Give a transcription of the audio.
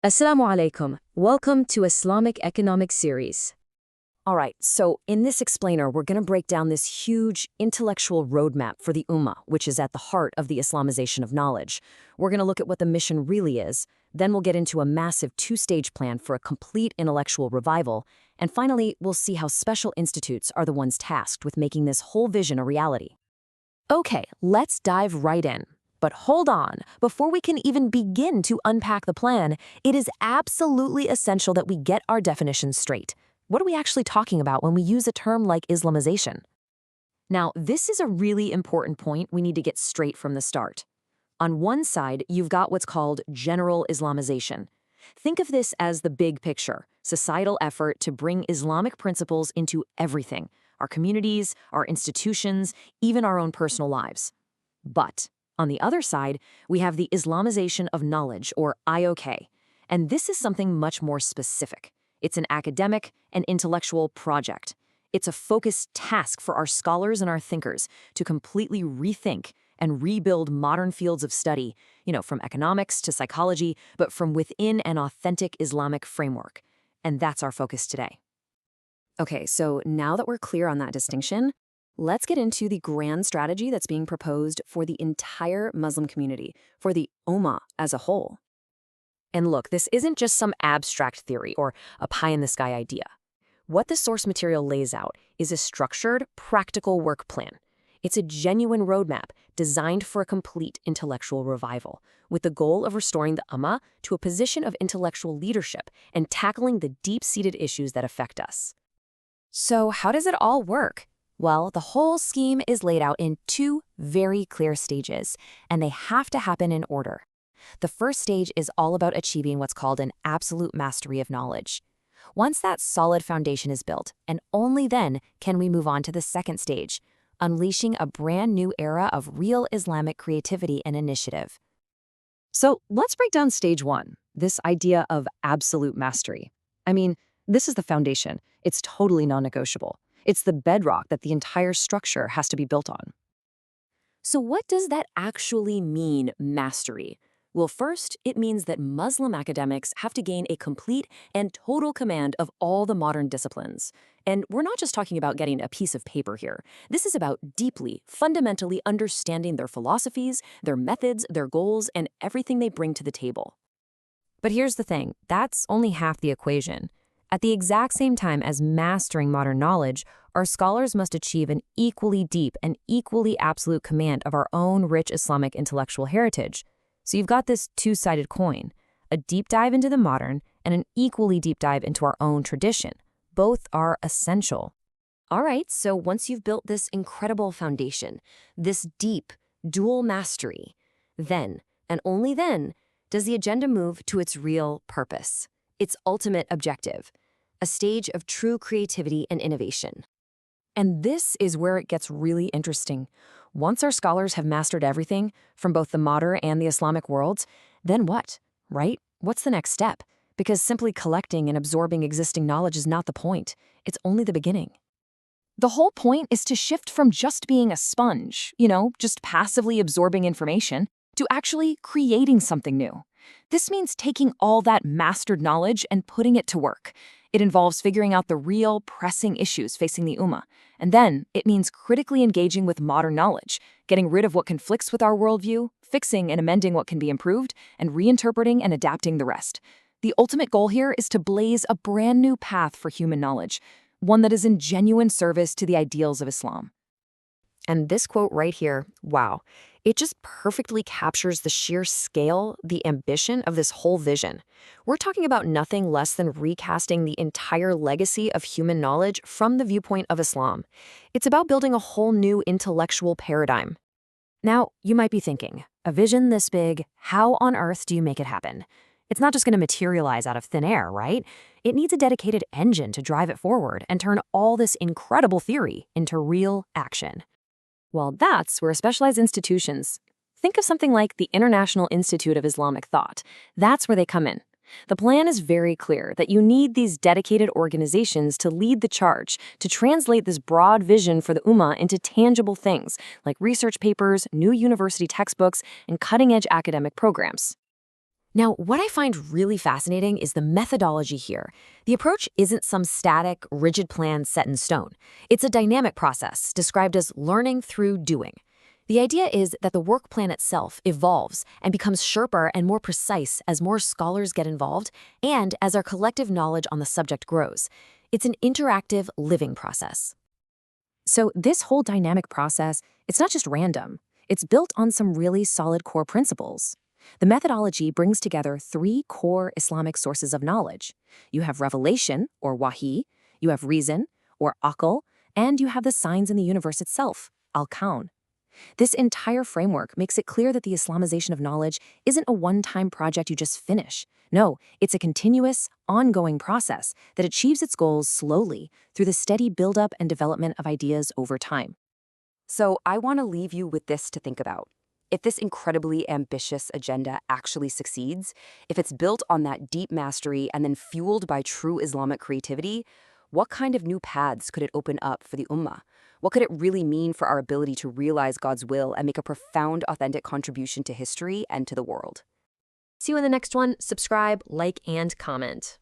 Assalamu alaikum. Welcome to Islamic Economic Series. All right, so in this explainer, we're going to break down this huge intellectual roadmap for the Ummah, which is at the heart of the Islamization of knowledge. We're going to look at what the mission really is, then we'll get into a massive two-stage plan for a complete intellectual revival, and finally, we'll see how special institutes are the ones tasked with making this whole vision a reality. Okay, let's dive right in. But hold on, before we can even begin to unpack the plan, it is absolutely essential that we get our definitions straight. What are we actually talking about when we use a term like Islamization? Now, this is a really important point we need to get straight from the start. On one side, you've got what's called general Islamization. Think of this as the big picture, societal effort to bring Islamic principles into everything, our communities, our institutions, even our own personal lives. But on the other side, we have the Islamization of knowledge, or IoK, and this is something much more specific. It's an academic and intellectual project. It's a focused task for our scholars and our thinkers to completely rethink and rebuild modern fields of study, from economics to psychology, but from within an authentic Islamic framework. And that's our focus today. Okay, so now that we're clear on that distinction, let's get into the grand strategy that's being proposed for the entire Muslim community, for the Ummah as a whole. And look, this isn't just some abstract theory or a pie-in-the-sky idea. What the source material lays out is a structured, practical work plan. It's a genuine roadmap designed for a complete intellectual revival, with the goal of restoring the Ummah to a position of intellectual leadership and tackling the deep-seated issues that affect us. So how does it all work? Well, the whole scheme is laid out in two very clear stages, and they have to happen in order. The first stage is all about achieving what's called an absolute mastery of knowledge. Once that solid foundation is built, and only then can we move on to the second stage, unleashing a brand new era of real Islamic creativity and initiative. So let's break down stage one, this idea of absolute mastery. This is the foundation. It's totally non-negotiable. It's the bedrock that the entire structure has to be built on. So what does that actually mean, mastery? Well, first, it means that Muslim academics have to gain a complete and total command of all the modern disciplines. And we're not just talking about getting a piece of paper here. This is about deeply, fundamentally understanding their philosophies, their methods, their goals, and everything they bring to the table. But here's the thing, that's only half the equation. At the exact same time as mastering modern knowledge, our scholars must achieve an equally deep and equally absolute command of our own rich Islamic intellectual heritage. So you've got this two-sided coin, a deep dive into the modern and an equally deep dive into our own tradition. Both are essential. All right, so once you've built this incredible foundation, this deep, dual mastery, then, and only then, does the agenda move to its real purpose, its ultimate objective, a stage of true creativity and innovation. And this is where it gets really interesting. Once our scholars have mastered everything from both the modern and the Islamic worlds, then what, right? What's the next step? Because simply collecting and absorbing existing knowledge is not the point. It's only the beginning. The whole point is to shift from just being a sponge, just passively absorbing information, to actually creating something new. This means taking all that mastered knowledge and putting it to work. It involves figuring out the real, pressing issues facing the Ummah. And then it means critically engaging with modern knowledge, getting rid of what conflicts with our worldview, fixing and amending what can be improved, and reinterpreting and adapting the rest. The ultimate goal here is to blaze a brand new path for human knowledge, one that is in genuine service to the ideals of Islam. And this quote right here, wow, it just perfectly captures the sheer scale, the ambition of this whole vision. We're talking about nothing less than recasting the entire legacy of human knowledge from the viewpoint of Islam. It's about building a whole new intellectual paradigm. Now, you might be thinking, a vision this big, how on earth do you make it happen? It's not just going to materialize out of thin air, right? It needs a dedicated engine to drive it forward and turn all this incredible theory into real action. Well, that's where specialized institutions, think of something like the International Institute of Islamic Thought, that's where they come in. The plan is very clear that you need these dedicated organizations to lead the charge, to translate this broad vision for the Ummah into tangible things like research papers, new university textbooks, and cutting-edge academic programs. Now, what I find really fascinating is the methodology here. The approach isn't some static, rigid plan set in stone. It's a dynamic process described as learning through doing. The idea is that the work plan itself evolves and becomes sharper and more precise as more scholars get involved and as our collective knowledge on the subject grows. It's an interactive, living process. So this whole dynamic process, it's not just random. It's built on some really solid core principles. The methodology brings together three core Islamic sources of knowledge. You have revelation, or wahi, you have reason, or aql, and you have the signs in the universe itself, al-kawn. This entire framework makes it clear that the Islamization of knowledge isn't a one-time project you just finish. No, it's a continuous, ongoing process that achieves its goals slowly through the steady buildup and development of ideas over time. So I want to leave you with this to think about. If this incredibly ambitious agenda actually succeeds, if it's built on that deep mastery and then fueled by true Islamic creativity, what kind of new paths could it open up for the Ummah? What could it really mean for our ability to realize God's will and make a profound, authentic contribution to history and to the world? See you in the next one. Subscribe, like, and comment.